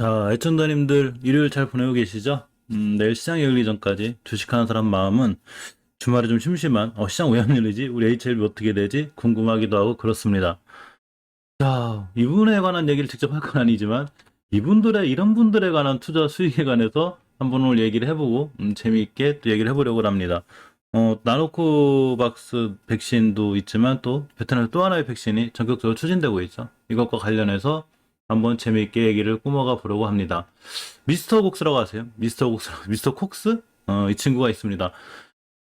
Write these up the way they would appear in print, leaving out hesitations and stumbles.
자, 애청자님들 일요일 잘 보내고 계시죠? 내일 시장이 열리기 전까지 주식하는 사람 마음은 주말에 좀 심심한 시장 왜 안 열리지? 우리 HLB 어떻게 되지? 궁금하기도 하고 그렇습니다. 자, 이분에 관한 얘기를 직접 할 건 아니지만 이런 분들에 관한 투자 수익에 관해서 한번 오늘 얘기를 해보고 재미있게 또 얘기를 해보려고 합니다. 나노코박스 백신도 있지만 또 베트남에 또 하나의 백신이 전격적으로 추진되고 있죠. 이것과 관련해서 한번 재미있게 얘기를 꾸며가 보려고 합니다. 미스터 곡스라고 아세요? 미스터 콕스? 이 친구가 있습니다.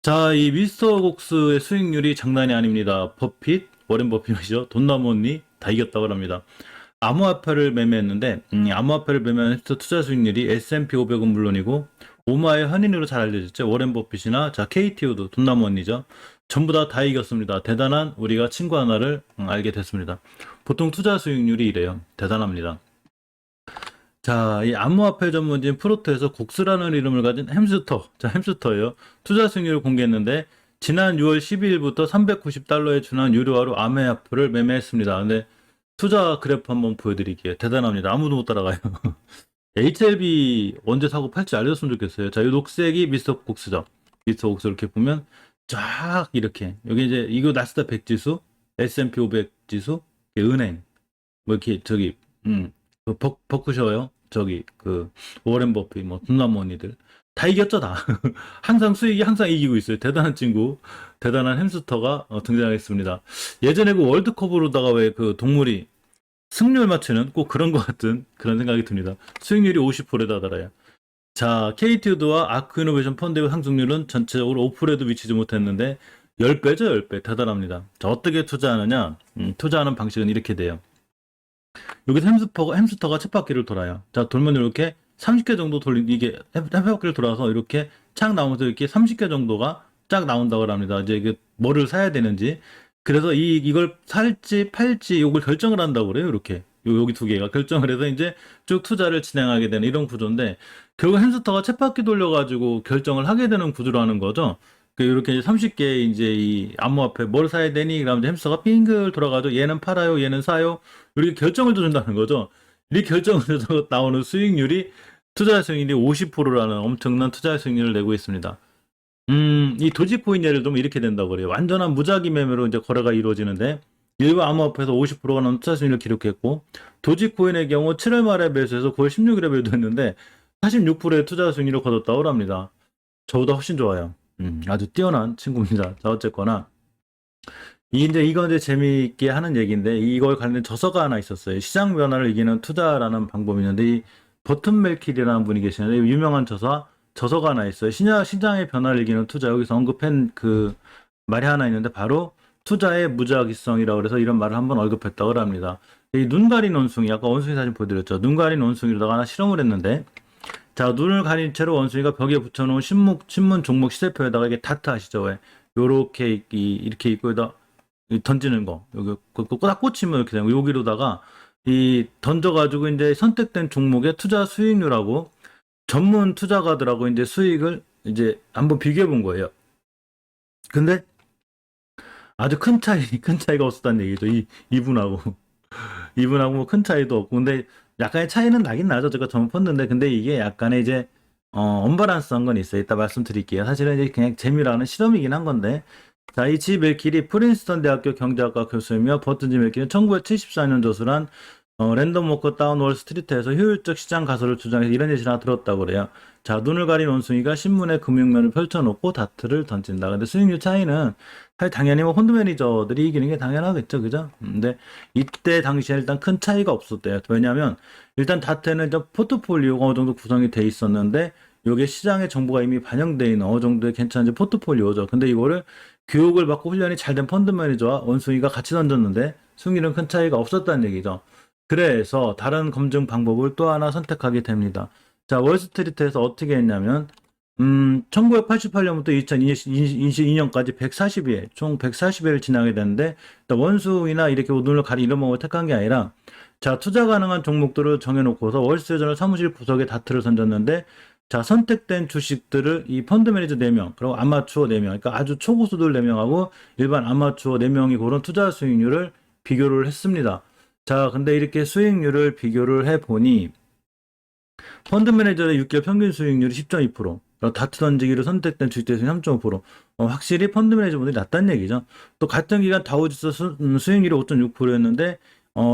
자, 이 미스터 곡스의 수익률이 장난이 아닙니다. 버핏, 워렌 버핏이죠. 돈 나무언니 다 이겼다고 합니다. 암호화폐를 매매했는데, 암호화폐를 매매한 헬스 투자 수익률이 S&P 500은 물론이고, 오마의 현인으로 잘 알려졌죠. 워렌 버핏이나, 자, KTO도 돈 나무언니죠. 전부 다 이겼습니다. 대단한 우리가 친구 하나를 알게 됐습니다. 보통 투자 수익률이 이래요. 대단합니다. 자, 이 암호화폐 전문지인 프로토에서 곡스라는 이름을 가진 햄스터, 자, 햄스터예요. 투자 수익률을 공개했는데 지난 6월 12일부터 390달러에 준한 유료화로 암호화폐를 매매했습니다. 근데 투자 그래프 한번 보여드릴게요. 대단합니다. 아무도 못 따라가요. HLB 언제 사고 팔지 알려줬으면 좋겠어요. 자, 이 녹색이 미스터 곡스죠. 미스터 곡스 이렇게 보면 쫙 이렇게 여기 이제 이거 나스닥 100 지수, S&P 500 지수, 은행 뭐 이렇게 저기 버크셔요. 저기 그 워렌 버핏 뭐 돈나무언니들 다 이겼죠 다. 항상 수익이 항상 이기고 있어요. 대단한 친구, 대단한 햄스터가 등장했습니다. 예전에 그 월드컵으로다가 왜 그 동물이 승률 맞추는 꼭 그런 것 같은 그런 생각이 듭니다. 수익률이 50%에 달아요. 자, KT우드와 아크이노베이션 펀드의 상승률은 전체적으로 5%에도 미치지 못했는데 10배죠, 10배. 대단합니다. 자, 어떻게 투자하느냐? 투자하는 방식은 이렇게 돼요. 여기서 햄스터가 쳇바퀴를 돌아요. 자, 돌면 이렇게 30개 정도 이게 쳇바퀴를 돌아서 이렇게 착 나오면서 이렇게 30개 정도가 쫙 나온다고 합니다. 이제 이게 뭐를 사야 되는지. 그래서 이걸 살지 팔지 이걸 결정을 한다고 그래요. 이렇게. 여기 두 개가 결정을 해서 이제 쭉 투자를 진행하게 되는 이런 구조인데 결국 햄스터가 쳇바퀴 돌려가지고 결정을 하게 되는 구조로 하는 거죠. 이렇게 이제 30개 이제 이 암호화폐 뭘 사야 되니? 그러면 이제 햄스터가 빙글 돌아가지고 얘는 팔아요, 얘는 사요. 이렇게 결정을 해준다는 거죠. 이 결정을 해서 나오는 수익률이 투자 수익률이 50%라는 엄청난 투자 수익률을 내고 있습니다. 이 도지코인 예를 들면 이렇게 된다고 그래요. 완전한 무작위 매매로 이제 거래가 이루어지는데 일부 암호화폐에서 50%가 넘는 투자 수익률을 기록했고 도지코인의 경우 7월 말에 매수해서 9월 16일에 매도했는데 46%의 투자 수익률을 거뒀다고 합니다. 저보다 훨씬 좋아요. 아주 뛰어난 친구입니다. 자, 어쨌거나 이건 이제 재미있게 하는 얘기인데 이걸 관련된 저서가 하나 있었어요. 시장 변화를 이기는 투자라는 방법이 있는데 이 버튼 멜킬이라는 분이 계시는데 유명한 저서가 하나 있어요. 시장의 변화를 이기는 투자. 여기서 언급한 그 말이 하나 있는데 바로 투자의 무작위성이라고 그래서 이런 말을 한번 언급했다고 합니다. 이 눈 가린 원숭이, 아까 원숭이 사진 보여드렸죠. 눈 가린 원숭이로다가 하나 실험을 했는데 자, 눈을 가린 채로 원숭이가 벽에 붙여놓은 신문 종목 시세표에다가 이게 다트 아시죠? 왜? 요렇게 이렇게 있고 여기다 던지는 거. 여기 딱 꽂히면 이렇게 되는 거. 여기로다가 이 던져가지고 이제 선택된 종목의 투자 수익률하고 전문 투자가들하고 이제 수익을 이제 한번 비교해 본 거예요. 근데 아주 큰 차이가 없었다는 얘기죠. 이분하고. 이분하고 뭐 큰 차이도 없고. 근데 약간의 차이는 나긴 나죠. 제가 전문 펀드인데. 근데 이게 약간의 이제, 언밸런스한 건 있어요. 이따 말씀드릴게요. 사실은 이제 그냥 재미라는 실험이긴 한 건데. 자, 이 지 멜킬이 프린스턴 대학교 경제학과 교수이며 버튼 지 멜킬은 1974년 조술한 랜덤 워커 다운 월 스트리트에서 효율적 시장 가설을 주장해서 이런 예시를 하나 들었다고 그래요. 자, 눈을 가린 원숭이가 신문에 금융면을 펼쳐놓고 다트를 던진다. 근데 수익률 차이는 사실 당연히 뭐 펀드 매니저들이 이기는 게 당연하겠죠. 그죠? 근데 이때 당시에 일단 큰 차이가 없었대요. 왜냐하면 일단 다트는 포트폴리오가 어느 정도 구성이 돼 있었는데 요게 시장의 정보가 이미 반영되어 있는 어느 정도의 괜찮은 포트폴리오죠. 근데 이거를 교육을 받고 훈련이 잘 된 펀드 매니저와 원숭이가 같이 던졌는데 수익률은 큰 차이가 없었다는 얘기죠. 그래서 다른 검증 방법을 또 하나 선택하게 됩니다. 자, 월스트리트에서 어떻게 했냐면 1988년부터 2022년까지 140회, 총 140회를 진행하게 되는데 원숭이나 이렇게 눈을 가리 이런 방법을 택한 게 아니라 자, 투자 가능한 종목들을 정해놓고서 월스트리트저널 사무실 구석에 다트를 던졌는데 자, 선택된 주식들을 이 펀드 매니저 4명, 그리고 아마추어 4명, 그러니까 아주 초고수들 4명하고 일반 아마추어 4명이 고른 투자 수익률을 비교를 했습니다. 자, 근데 이렇게 수익률을 비교를 해보니 펀드 매니저의 6개월 평균 수익률이 10.2%, 다트 던지기로 선택된 주식 대수익 3.5%. 확실히 펀드 매니저분들이 낫다는 얘기죠. 또 같은 기간 다우지수 수익률이 5.6%였는데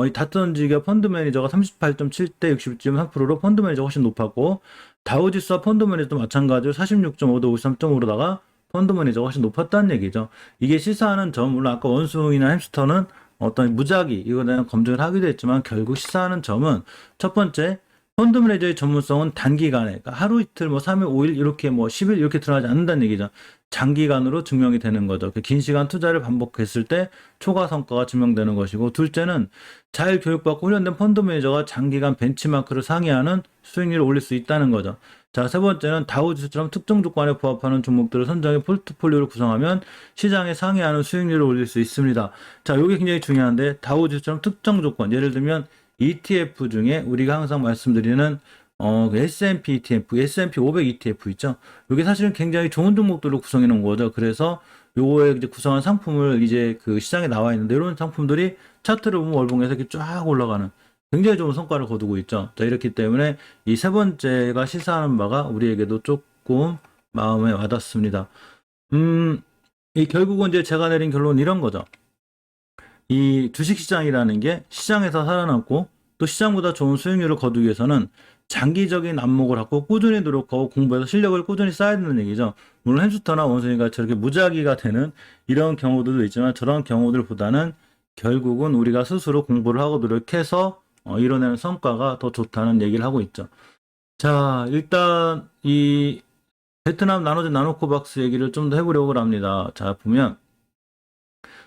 이 다트 던지기가 펀드 매니저가 38.7대 61.3%로 펀드 매니저가 훨씬 높았고, 다우지수와 펀드 매니저도 마찬가지로 46.5대 53.5로다가 펀드 매니저가 훨씬 높았다는 얘기죠. 이게 시사하는 점, 물론 아까 원숭이나 햄스터는 어떤 무작위 이거에 대한 검증을 하기도 했지만, 결국 시사하는 점은 첫 번째, 펀드 매니저의 전문성은 단기간에, 그러니까 하루 이틀, 뭐 3일, 5일, 이렇게 뭐 10일 이렇게 들어가지 않는다는 얘기죠. 장기간으로 증명이 되는 거죠. 긴 시간 투자를 반복했을 때 초과 성과가 증명되는 것이고, 둘째는 잘 교육받고 훈련된 펀드 매니저가 장기간 벤치마크를 상회하는 수익률을 올릴 수 있다는 거죠. 자, 세 번째는 다우지수처럼 특정 조건에 부합하는 종목들을 선정해 포트폴리오를 구성하면 시장에 상회하는 수익률을 올릴 수 있습니다. 자, 이게 굉장히 중요한데, 다우지수처럼 특정 조건, 예를 들면 ETF 중에 우리가 항상 말씀드리는 S&P ETF, S&P 500 ETF 있죠. 이게 사실은 굉장히 좋은 종목들로 구성해 놓은 거죠. 그래서 요거에 이제 구성한 상품을 이제 그 시장에 나와 있는데, 이런 상품들이 차트를 보면 월봉에서 이렇게 쫙 올라가는 굉장히 좋은 성과를 거두고 있죠. 자, 이렇기 때문에 이 세 번째가 시사하는 바가 우리에게도 조금 마음에 와닿습니다. 이 결국은 이제 제가 내린 결론은 이런 거죠. 이 주식시장이라는 게 시장에서 살아남고 또 시장보다 좋은 수익률을 거두기 위해서는 장기적인 안목을 갖고 꾸준히 노력하고 공부해서 실력을 꾸준히 쌓아야 된다는 얘기죠. 물론 햄스터나 원숭이가 저렇게 무작위가 되는 이런 경우들도 있지만, 저런 경우들보다는 결국은 우리가 스스로 공부를 하고 노력해서 이뤄내는 성과가 더 좋다는 얘기를 하고 있죠. 자, 일단 이 베트남 나노젠 나노코박스 얘기를 좀 더 해보려고 합니다. 자, 보면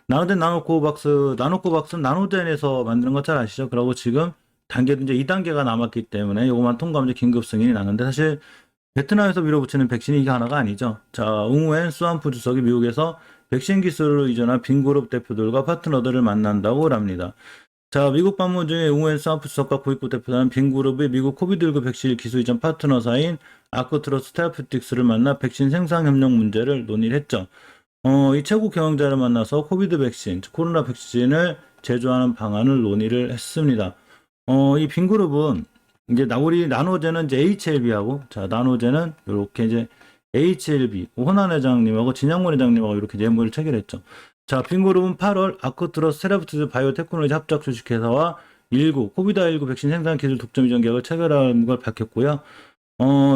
나노젠 나노코박스는 나노젠에서 만드는 거 잘 아시죠? 그리고 지금 단계도 이제 2단계가 남았기 때문에 이것만 통과하면 이제 긴급 승인이 나는데, 사실 베트남에서 밀어붙이는 백신이 이게 하나가 아니죠. 자, 웅웬 수완프 주석이 미국에서 백신 기술을 이전한 빈그룹 대표들과 파트너들을 만난다고 합니다. 자, 미국 방문 중에 웅웬 수완프 주석과 고위급 대표단은 빈그룹의 미국 코비드19 백신 기술 이전 파트너사인 아크트러스 테라퓨틱스를 만나 백신 생산 협력 문제를 논의를 했죠. 이 최고 경영자를 만나서 코비드 백신, 즉 코로나 백신을 제조하는 방안을 논의를 했습니다. 이 빈그룹은 이제 우리 나노젠은 이제 HLB하고, 자, 나노젠은 이렇게 이제 HLB, 호난 회장님하고 진양문 회장님하고 이렇게 예무를 체결했죠. 자, 빈그룹은 8월 아크트러스 테라퓨틱스 바이오테크놀로지 합작 주식회사와 코비드19 백신 생산 기술 독점 이전 계약을 체결한 걸 밝혔고요.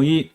이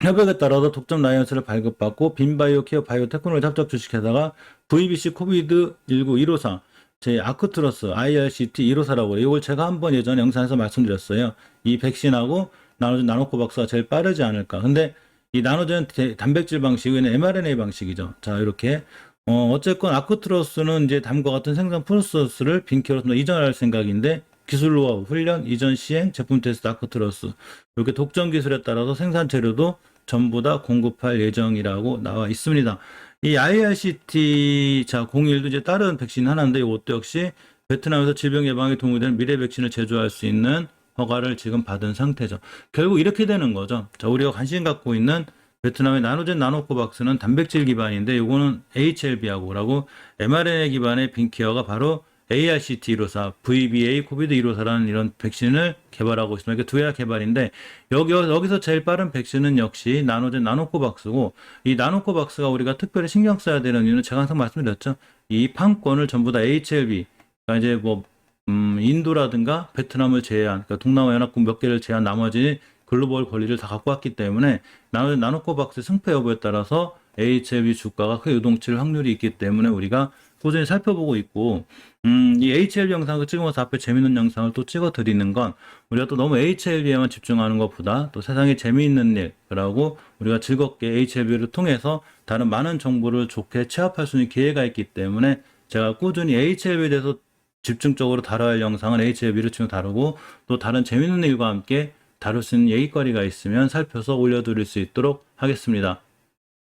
협약에 따라서 독점 라이언스를 발급받고 빈바이오 케어 바이오테크놀로지 합작 주식회사가 VBC 코비드19 154, 제 아크트러스 IRCT 154라고 해요. 이걸 제가 한번 예전 영상에서 말씀드렸어요. 이 백신하고 나노젠 나노코박스가 제일 빠르지 않을까. 근데 이 나노젠 단백질 방식은 mRNA 방식이죠. 자, 이렇게 어쨌건 아크트러스는 이제 다음과 같은 생산 프로세스를 빈케어로 이전할 생각인데, 기술 노하우, 훈련, 이전 시행, 제품 테스트, 아크트러스 이렇게 독점 기술에 따라서 생산 재료도 전부 다 공급할 예정이라고 나와 있습니다. 이 IRCT 자 01도 이제 다른 백신 하나인데, 이것도 역시 베트남에서 질병 예방에 도움이 되는 미래 백신을 제조할 수 있는 허가를 지금 받은 상태죠. 결국 이렇게 되는 거죠. 자, 우리가 관심 갖고 있는 베트남의 나노젠 나노코박스는 단백질 기반인데, 이거는 HLB하고라고 mRNA 기반의 빈케어가 바로 ARCT154, VBA 코비드154라는 이런 백신을 개발하고 있습니다. 이게 두 개가 개발인데, 여기서 제일 빠른 백신은 역시 나노젠 나노코박스고, 이 나노코박스가 우리가 특별히 신경 써야 되는 이유는 제가 항상 말씀드렸죠. 이 판권을 전부 다 HLB, 그러니까 이제 뭐 인도라든가 베트남을 제외한, 그러니까 동남아 연합국 몇 개를 제외한 나머지 글로벌 권리를 다 갖고 왔기 때문에 나노코박스 승패 여부에 따라서 HLB 주가가 크게 요동칠 확률이 있기 때문에 우리가 꾸준히 살펴보고 있고, 이 HLB 영상을 찍으면서 앞에 재밌는 영상을 또 찍어 드리는 건, 우리가 또 너무 HLB에만 집중하는 것보다 또 세상에 재미있는 일, 그러고 우리가 즐겁게 HLB를 통해서 다른 많은 정보를 좋게 취합할 수 있는 기회가 있기 때문에, 제가 꾸준히 HLB에 대해서 집중적으로 다뤄야 할 영상은 HLB를 지금 다루고, 또 다른 재밌는 일과 함께 다룰 수 있는 얘기거리가 있으면 살펴서 올려드릴 수 있도록 하겠습니다.